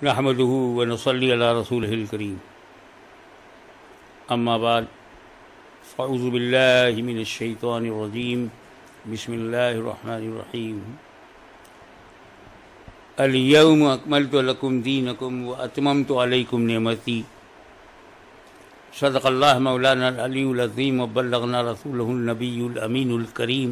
نحمده ونصلي على رسوله الكريم اما بعد فاعوذ بالله من الشيطان الرجيم بسم الله الرحمن الرحيم اليوم اكملت لكم دينكم واتممت عليكم نعمتي صدق الله مولانا العلي العظيم وبلغنا رسوله النبي الامين الكريم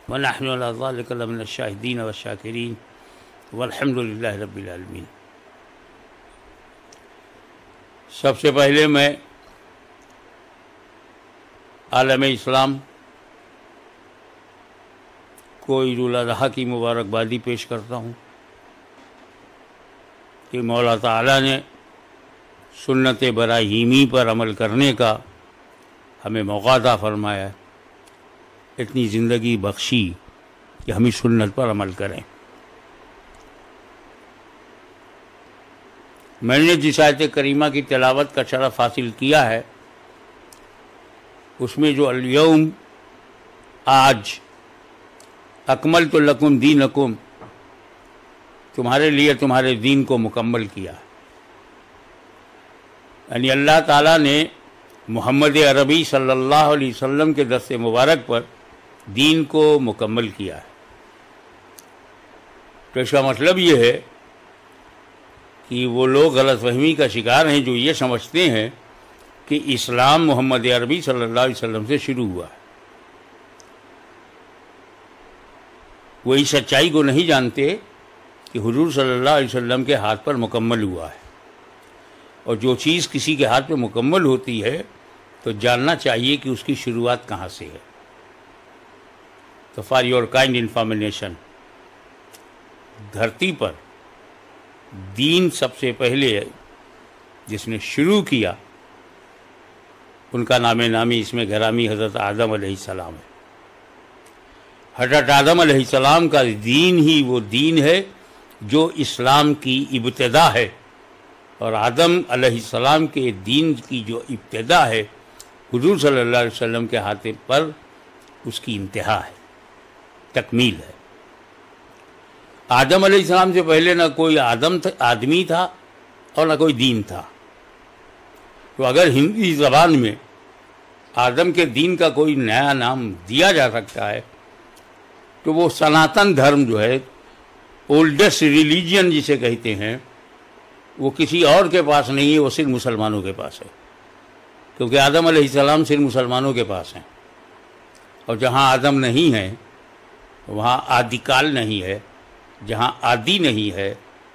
ونحن على ذلك لمن الشاهدين والشاكرين والحمد لله رب العالمين۔ سب سے پہلے میں عالم اسلام کو عید الاضحیٰ کی مبارکبادی پیش کرتا ہوں کہ مولا تعالیٰ نے سنت ابراہیمی پر عمل کرنے کا ہمیں موقع عطا فرمایا ہے، اتنی زندگی بخشی کہ ہم اس سنت پر عمل کریں۔ میں نے جس آیت کریمہ کی تلاوت کا شرف حاصل کیا ہے اس میں جو الیوم آج اکملت لکم دینکم تمہارے لیے تمہارے دین کو مکمل کیا، یعنی اللہ تعالیٰ نے محمد عربی صلی اللہ علیہ وسلم کے دست مبارک پر دین کو مکمل کیا ہے۔ تو اس کا مطلب یہ ہے کہ وہ لوگ غلط فہمی کا شکار ہیں جو یہ سمجھتے ہیں کہ اسلام محمد عربی صلی اللہ علیہ وسلم سے شروع ہوا ہے۔ وہ اس سچائی کو نہیں جانتے کہ حضور صلی اللہ علیہ وسلم کے ہاتھ پر مکمل ہوا ہے، اور جو چیز کسی کے ہاتھ پہ مکمل ہوتی ہے تو جاننا چاہیے کہ اس کی شروعات کہاں سے ہے۔ تو فار یور کائنڈ انفارمیشن، دھرتی پر دین سب سے پہلے جس نے شروع کیا ان کا نام نامی اس میں گرامی حضرت آدم علیہ السلام ہے۔ حضرت آدم علیہ السلام کا دین ہی وہ دین ہے جو اسلام کی ابتدا ہے، اور آدم علیہ السلام کے دین کی جو ابتدا ہے حضور صلی اللہ علیہ وسلم کے ہاتھ پر اس کی انتہا ہے، تکمیل ہے۔ آدم علیہ السلام سے پہلے نہ کوئی آدمی تھا اور نہ کوئی دین تھا۔ تو اگر ہندی زبان میں آدم کے دین کا کوئی نیا نام دیا جا سکتا ہے تو وہ سناتن دھرم جو ہے، اولڈسٹ ریلیجن جسے کہتے ہیں، وہ کسی اور کے پاس نہیں ہے، وہ صرف مسلمانوں کے پاس ہے، کیونکہ آدم علیہ السلام صرف مسلمانوں کے پاس ہیں، اور جہاں آدم نہیں ہے وہاں آدی کال نہیں ہے، جہاں آدی نہیں ہے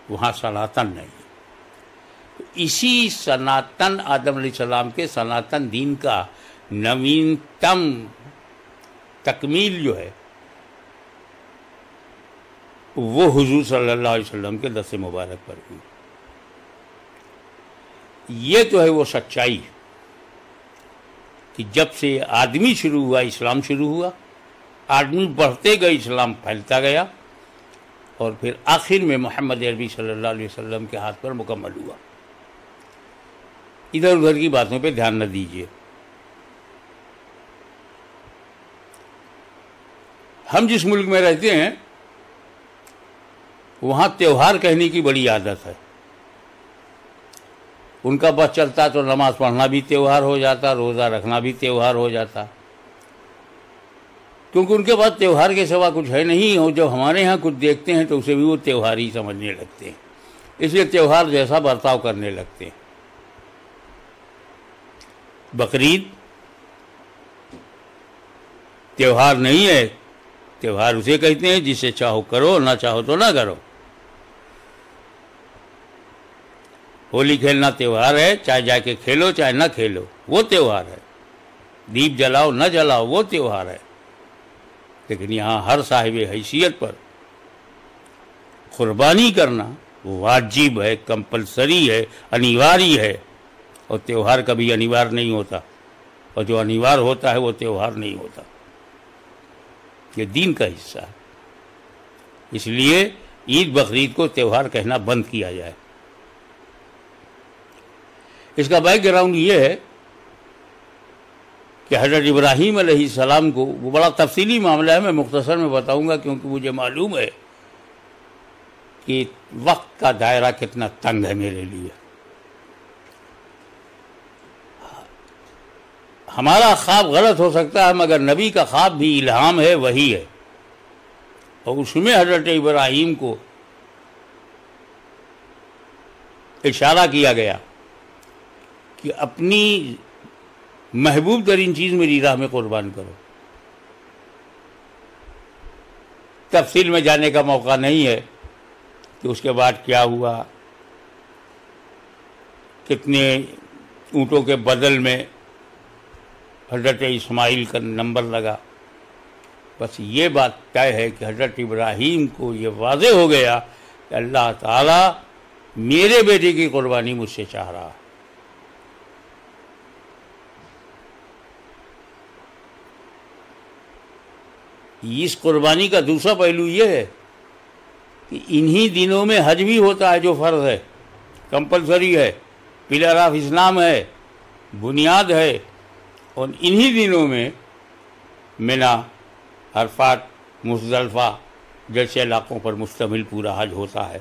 وہاں سناتن نہیں ہے۔ تو اسی سناتن آدم علیہ السلام کے سناتن دین کا نوینتم تکمیل جو ہے وہ حضور صلی اللہ علیہ وسلم کے دست مبارک پر ہوئی۔ یہ تو ہے وہ سچائی کہ جب سے آدمی شروع ہوا اسلام شروع ہوا، آدمی بڑھتے گئے اسلام پھیلتا گیا، اور پھر آخر میں محمد عربی صلی اللہ علیہ وسلم کے ہاتھ پر مکمل ہوا۔ ادھر ادھر کی باتوں پہ دھیان نہ دیجیے۔ ہم جس ملک میں رہتے ہیں وہاں تہوار کہنے کی بڑی عادت ہے۔ ان کا بس چلتا تو نماز پڑھنا بھی تہوار ہو جاتا، روزہ رکھنا بھی تہوار ہو جاتا، کیونکہ ان کے پاس تہوار کے سوا کچھ ہے نہیں، اور جب ہمارے ہاں کچھ دیکھتے ہیں تو اسے بھی وہ تہوار ہی سمجھنے لگتے ہیں، اس لیے تہوار جیسا برتاؤ کرنے لگتے ہیں۔ بقرعید تہوار نہیں ہے، تہوار اسے کہتے ہیں جسے چاہو کرو، نہ چاہو تو نہ کرو۔ ہولی کھیلنا تہوار ہے، چاہے جا کے کھیلو چاہے نہ کھیلو، وہ تہوار ہے۔ دیپ جلاؤ نہ جلاؤ، وہ تہوار ہے۔ لیکن یہاں ہر صاحب حیثیت پر قربانی کرنا وہ واجب ہے، کمپلسری ہے، انیواری ہے، اور تہوار کبھی انیوار نہیں ہوتا، اور جو انیوار ہوتا ہے وہ تہوار نہیں ہوتا، یہ دین کا حصہ ہے۔ اس لیے عید بقرعید کو تہوار کہنا بند کیا جائے۔ اس کا بیک گراؤنڈ یہ ہے کہ حضرت ابراہیم علیہ السلام کو، وہ بڑا تفصیلی معاملہ ہے، میں مختصر میں بتاؤں گا کیونکہ مجھے معلوم ہے کہ وقت کا دائرہ کتنا تنگ ہے میرے لیے. ہمارا خواب غلط ہو سکتا ہے مگر نبی کا خواب بھی الہام ہے، وہی ہے. اور اس میں حضرت ابراہیم کو اشارہ کیا گیا کہ اپنی محبوب ترین چیز میری راہ میں قربان کرو. تفصیل میں جانے کا موقع نہیں ہے کہ اس کے بعد کیا ہوا، کتنے اونٹوں کے بدل میں حضرت اسماعیل کا نمبر لگا. بس یہ بات طے ہے کہ حضرت ابراہیم کو یہ واضح ہو گیا کہ اللہ تعالیٰ میرے بیٹے کی قربانی مجھ سے چاہ رہا ہے. اس قربانی کا دوسرا پہلو یہ ہے کہ انہی دنوں میں حج بھی ہوتا ہے جو فرض ہے، کمپلسری ہے، پلر آف اسلام ہے، بنیاد ہے. اور انہی دنوں میں منا، عرفات، مزدلفہ جیسے علاقوں پر مشتمل پورا حج ہوتا ہے،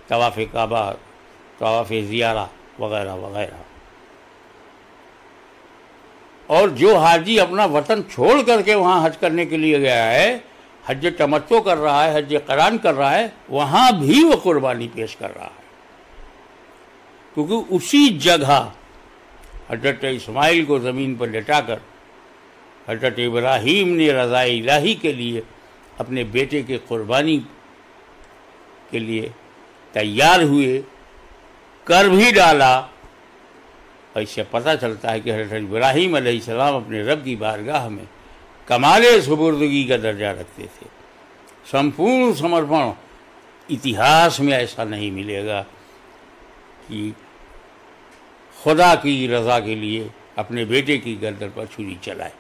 طواف کعبہ، طواف زیارہ وغیرہ وغیرہ. اور جو حاجی اپنا وطن چھوڑ کر کے وہاں حج کرنے کے لیے گیا ہے، حج تمتع کر رہا ہے، حج قران کر رہا ہے، وہاں بھی وہ قربانی پیش کر رہا ہے. کیونکہ اسی جگہ حضرت اسماعیل کو زمین پر لٹا کر حضرت ابراہیم نے رضا الہی کے لیے اپنے بیٹے کے قربانی کے لیے تیار ہوئے، کر بھی ڈالا. اور اس سے پتہ چلتا ہے کہ حضرت ابراہیم علیہ السلام اپنے رب کی بارگاہ میں کمال سپردگی کا درجہ رکھتے تھے، سمپورن سمرپن. اتہاس میں ایسا نہیں ملے گا کہ خدا کی رضا کے لیے اپنے بیٹے کی گردن پر چھری چلائے.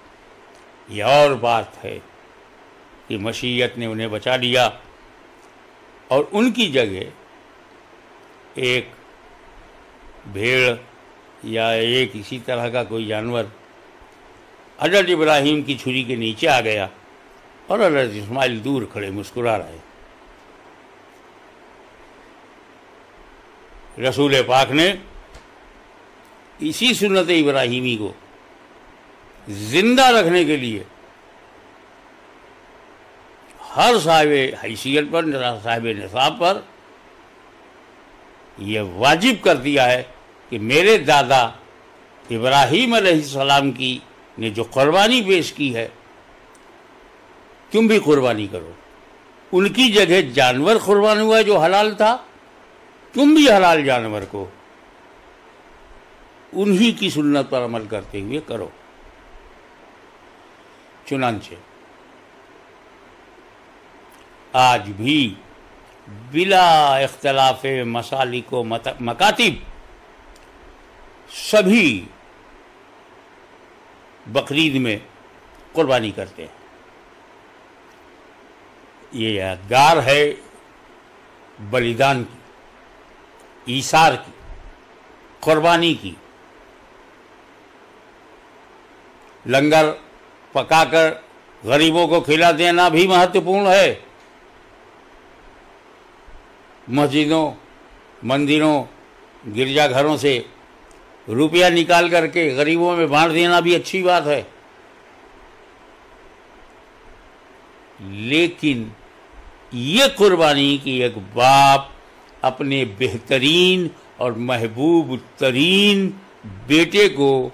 یہ اور بات ہے کہ مشیت نے انہیں بچا لیا اور ان کی جگہ ایک بھیڑ یا ایک اسی طرح کا کوئی جانور حضرت ابراہیم کی چھری کے نیچے آ گیا اور حضرت اسماعیل دور کھڑے مسکرا رہے. رسول پاک نے اسی سنت ابراہیمی کو زندہ رکھنے کے لیے ہر صاحب حیثیت پر، صاحب نصاب پر یہ واجب کر دیا ہے کہ میرے دادا ابراہیم علیہ السلام کی نے جو قربانی پیش کی ہے تم بھی قربانی کرو. ان کی جگہ جانور قربان ہوا جو حلال تھا، تم بھی حلال جانور کو انہی کی سنت پر عمل کرتے ہوئے کرو. چنانچہ آج بھی بلا اختلاف مسالک و مکاتب سبھی بقرعید میں قربانی کرتے ہیں. یہ یادگار ہے بلیدان کی، ایثار کی، قربانی کی. لنگر پکا کر غریبوں کو کھلا دینا بھی مہتوپورن ہے. مسجدوں، مندروں، گرجا گھروں سے روپیہ نکال کر کے غریبوں میں بانٹ دینا بھی اچھی بات ہے. لیکن یہ قربانی کی ایک باپ اپنے بہترین اور محبوب ترین بیٹے کو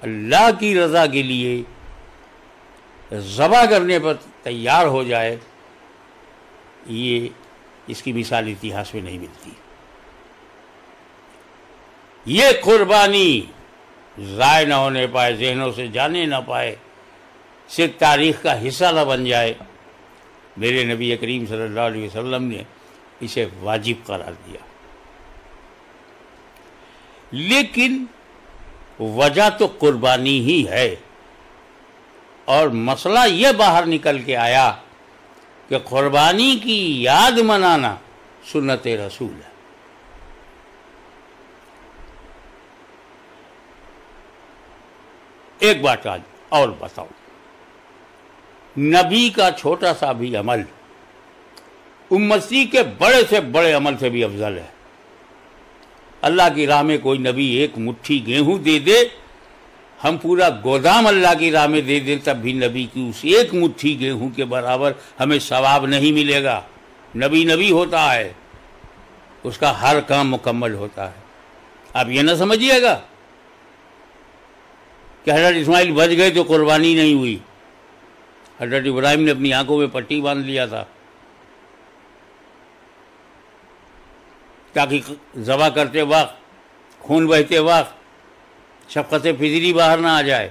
اللہ کی رضا کے لیے ذبح کرنے پر تیار ہو جائے، یہ اس کی مثال اتہاس میں نہیں ملتی. یہ قربانی ضائع نہ ہونے پائے، ذہنوں سے جانے نہ پائے، صرف تاریخ کا حصہ نہ بن جائے. میرے نبی کریم صلی اللہ علیہ وسلم نے اسے واجب قرار دیا. لیکن وجہ تو قربانی ہی ہے، اور مسئلہ یہ باہر نکل کے آیا کہ قربانی کی یاد منانا سنت رسول ہے. ایک بات آج اور بتاؤں، نبی کا چھوٹا سا بھی عمل امتی کے بڑے سے بڑے عمل سے بھی افضل ہے۔ اللہ کی راہ میں کوئی نبی ایک مٹھی گیہوں دے دے، ہم پورا گودام اللہ کی راہ میں دے دیں، تب بھی نبی کی اس ایک مٹھی گیہوں کے برابر ہمیں ثواب نہیں ملے گا۔ نبی نبی ہوتا ہے، اس کا ہر کام مکمل ہوتا ہے۔ آپ یہ نہ سمجھیے گا کہ حضرت اسماعیل بچ گئے تو قربانی نہیں ہوئی۔ حضرت ابراہیم نے اپنی آنکھوں میں پٹی باندھ لیا تھا تاکہ ذبح کرتے وقت، خون بہتے وقت شفقت فطری باہر نہ آ جائے۔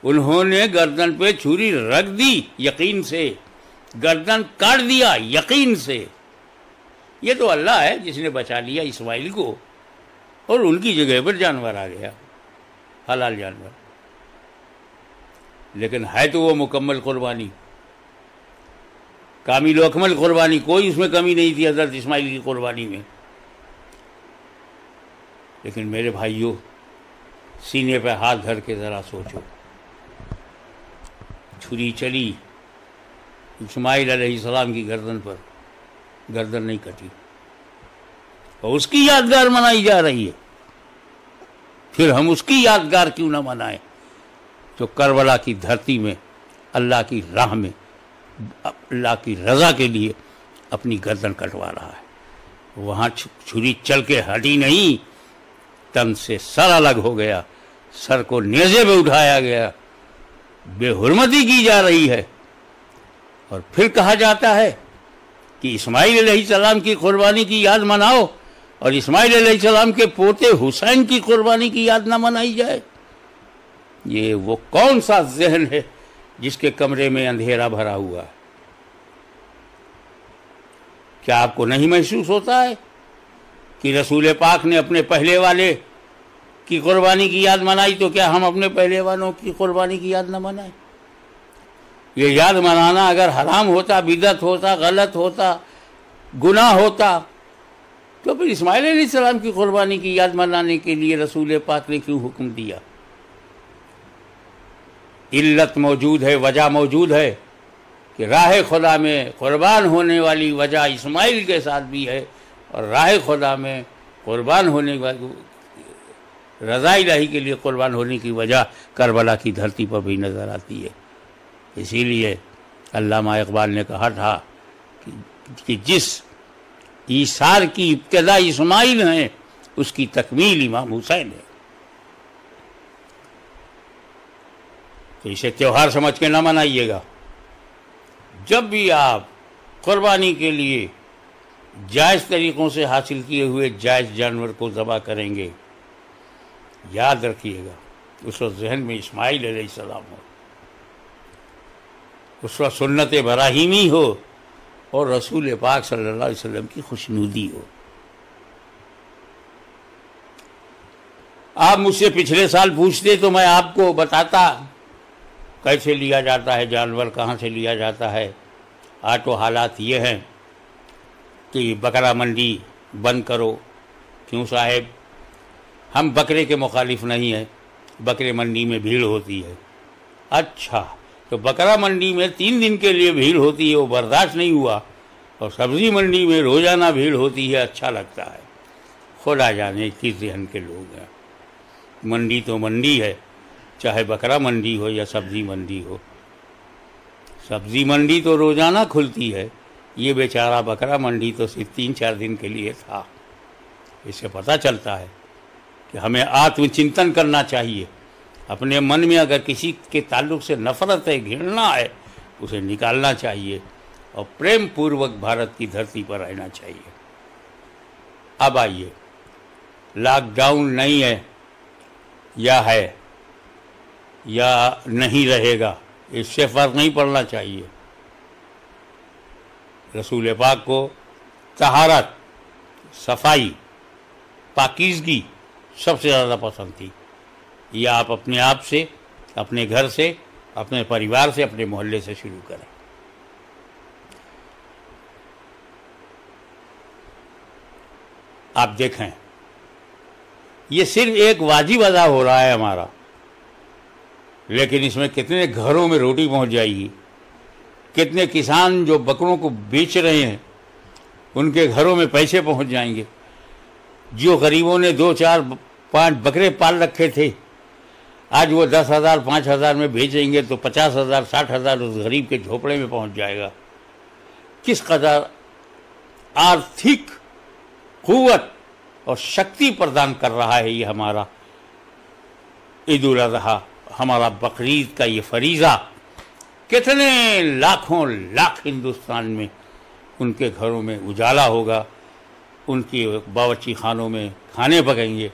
انہوں نے گردن پہ چھری رکھ دی یقین سے، گردن کاٹ دیا یقین سے۔ یہ تو اللہ ہے جس نے بچا لیا اسماعیل کو، اور ان کی جگہ پر جانور آ گیا، حلال جانور، لیکن ہے تو وہ مکمل قربانی، کامل و اکمل قربانی، کوئی اس میں کمی نہیں تھی حضرت اسماعیل کی قربانی میں۔ لیکن میرے بھائیوں، سینے پہ ہاتھ دھر کے ذرا سوچو، چھری چلی اسماعیل علیہ السلام کی گردن پر، گردن نہیں کٹی، اور اس کی یادگار منائی جا رہی ہے۔ پھر ہم اس کی یادگار کیوں نہ منائیں جو کربلا کی دھرتی میں اللہ کی راہ میں اللہ کی رضا کے لیے اپنی گردن کٹوا رہا ہے۔ وہاں چھری چل کے ہٹی نہیں، تن سے سر الگ ہو گیا، سر کو نیزے پہ اٹھایا گیا، بے حرمتی کی جا رہی ہے، اور پھر کہا جاتا ہے کہ اسماعیل علیہ السلام کی قربانی کی یاد مناؤ، اور اسماعیل علیہ السلام کے پوتے حسین کی قربانی کی یاد نہ منائی جائے۔ یہ وہ کون سا ذہن ہے جس کے کمرے میں اندھیرا بھرا ہوا ہے؟ کیا آپ کو نہیں محسوس ہوتا ہے کہ رسول پاک نے اپنے پہلے والے کی قربانی کی یاد منائی، تو کیا ہم اپنے پہلے والوں کی قربانی کی یاد نہ منائیں؟ یہ یاد منانا اگر حرام ہوتا، بدعت ہوتا، غلط ہوتا، گناہ ہوتا، تو پھر اسماعیل علیہ السلام کی قربانی کی یاد منانے کے لیے رسول پاک نے کیوں حکم دیا؟ علت موجود ہے، وجہ موجود ہے کہ راہ خدا میں قربان ہونے والی وجہ اسماعیل کے ساتھ بھی ہے، اور راہ خدا میں قربان ہونے والی رضا الہی کے لیے قربان ہونے کی وجہ کربلا کی دھرتی پر بھی نظر آتی ہے۔ اسی لیے علامہ اقبال نے کہا تھا کہ جس ایثار کی ابتدا اسماعیل ہیں، اس کی تکمیل امام حسین ہے۔ تو اسے تیوہار سمجھ کے نہ منائیے گا۔ جب بھی آپ قربانی کے لیے جائز طریقوں سے حاصل کیے ہوئے جائز جانور کو ذبح کریں گے، یاد رکھیے گا اس وقت ذہن میں اسماعیل علیہ السلام ہو، اس وقت سنت ابراہیمی ہو، اور رسول پاک صلی اللہ علیہ وسلم کی خوشنودی ہو۔ آپ مجھ سے پچھلے سال پوچھتے تو میں آپ کو بتاتا کیسے لیا جاتا ہے جانور، کہاں سے لیا جاتا ہے۔ آج تو حالات یہ ہیں کہ بکرا منڈی بند کرو۔ کیوں صاحب؟ ہم بکرے کے مخالف نہیں ہیں، بکرے منڈی میں بھیڑ ہوتی ہے۔ اچھا، تو بکرا منڈی میں 3 دن کے لیے بھیڑ ہوتی ہے، وہ برداشت نہیں ہوا، اور سبزی منڈی میں روزانہ بھیڑ ہوتی ہے، اچھا لگتا ہے۔ خدا جانے کس ذہن کے لوگ ہیں۔ منڈی تو منڈی ہے، چاہے بکرا منڈی ہو یا سبزی منڈی ہو۔ سبزی منڈی تو روزانہ کھلتی ہے، یہ بیچارہ بکرا منڈی تو صرف 3-4 دن کے لیے تھا۔ اس سے پتہ چلتا ہے کہ ہمیں آتم چنتن کرنا چاہیے۔ اپنے من میں اگر کسی کے تعلق سے نفرت ہے، گھرنا ہے، اسے نکالنا چاہیے، اور پریم پوروک بھارت کی دھرتی پر رہنا چاہیے۔ اب آئیے، لاک ڈاؤن نہیں ہے یا نہیں رہے گا، اس سے فرق نہیں پڑنا چاہیے۔ رسول پاک کو طہارت، صفائی، پاکیزگی سب سے زیادہ پسند تھی۔ یہ آپ اپنے آپ سے، اپنے گھر سے، اپنے پریوار سے، اپنے محلے سے شروع کریں۔ آپ دیکھیں، یہ صرف ایک واجب ادا ہو رہا ہے ہمارا، لیکن اس میں کتنے گھروں میں روٹی پہنچ جائے گی، کتنے کسان جو بکروں کو بیچ رہے ہیں ان کے گھروں میں پیسے پہنچ جائیں گے. جو غریبوں نے 2 4 5 بکرے پال رکھے تھے آج وہ 10,000 5,000 میں بیچیں گے تو 50,000 60,000 اس غریب کے جھوپڑے میں پہنچ جائے گا. کس قدر آرتھک قوت اور شکتی پردان کر رہا ہے یہ ہمارا عید الاضحیٰ، ہمارا بقرعید کا یہ فریضہ. کتنے لاکھوں لاکھ ہندوستان میں ان کے گھروں میں اجالا ہوگا، ان کی باورچی خانوں میں کھانے پکیں گے،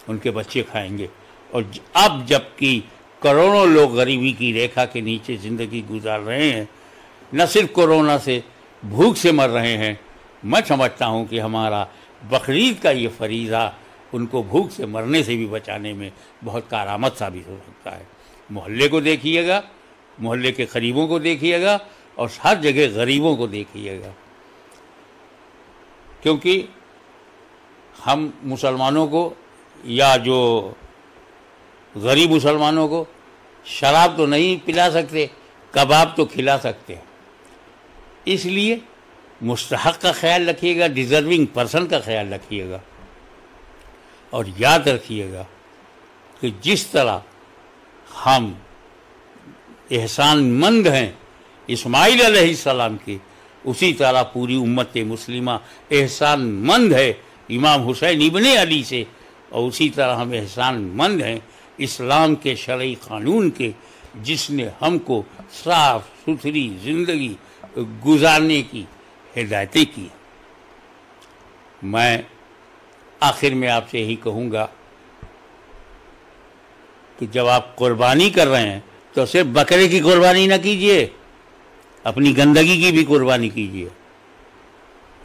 ان کے بچے کھائیں گے. اور اب جب کہ کروڑوں لوگ غریبی کی ریکھا کے نیچے زندگی گزار رہے ہیں، نہ صرف کورونا سے، بھوک سے مر رہے ہیں، میں سمجھتا ہوں کہ ہمارا بقرعید کا یہ فریضہ ان کو بھوک سے مرنے سے بھی بچانے میں بہت کارآمد ثابت ہو سکتا ہے. محلے کو دیکھیے گا، محلے کے قریبوں کو دیکھیے گا، اور ہر جگہ غریبوں کو دیکھیے گا. کیونکہ ہم مسلمانوں کو یا جو غریب مسلمانوں کو شراب تو نہیں پلا سکتے، کباب تو کھلا سکتے ہیں. اس لیے مستحق کا خیال رکھیے گا، ڈیزرونگ پرسن کا خیال رکھیے گا. اور یاد رکھیے گا کہ جس طرح ہم احسان مند ہیں اسماعیل علیہ السلام کے، اسی طرح پوری امت مسلمہ احسان مند ہے امام حسین ابن علی سے، اور اسی طرح ہم احسان مند ہیں اسلام کے شرعی قانون کے، جس نے ہم کو صاف ستھری زندگی گزارنے کی ہدایتیں کی. میں آخر میں آپ سے یہی کہوں گا کہ جب آپ قربانی کر رہے ہیں تو صرف بکرے کی قربانی نہ کیجیے، اپنی گندگی کی بھی قربانی کیجیے.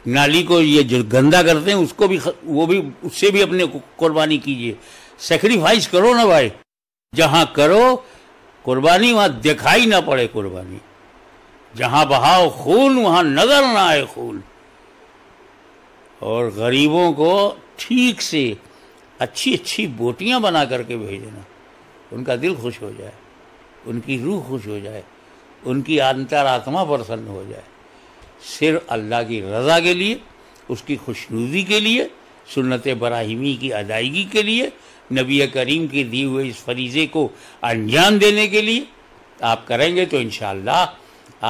نالی کو یہ جو گندا کرتے ہیں اس کو بھی اس سے بھی اپنے قربانی کیجیے. سیکریفائس کرو نا بھائی، جہاں کرو قربانی وہاں دکھائی نہ پڑے قربانی، جہاں بہاؤ خون وہاں نظر نہ آئے خون. اور غریبوں کو ٹھیک سے اچھی اچھی بوٹیاں بنا کر کے بھیجنا، ان کا دل خوش ہو جائے، ان کی روح خوش ہو جائے، ان کی انتر آتما پرسن ہو جائے. صرف اللہ کی رضا کے لیے، اس کی خوشنودی کے لیے، سنت ابراہیمی کی ادائیگی کے لیے، نبی کریم کے دیے ہوئے اس فریضے کو انجام دینے کے لیے آپ کریں گے تو انشاءاللہ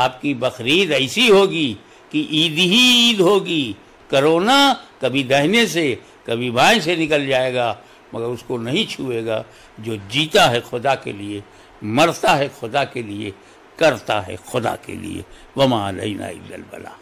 آپ کی بقرعید ایسی ہوگی کہ عید ہی عید ہوگی. کرونا کبھی دہنے سے کبھی بائیں سے نکل جائے گا مگر اس کو نہیں چھوئے گا جو جیتا ہے خدا کے لیے، مرتا ہے خدا کے لیے، کرتا ہے خدا کے لیے. وما علینا الا البلاغ.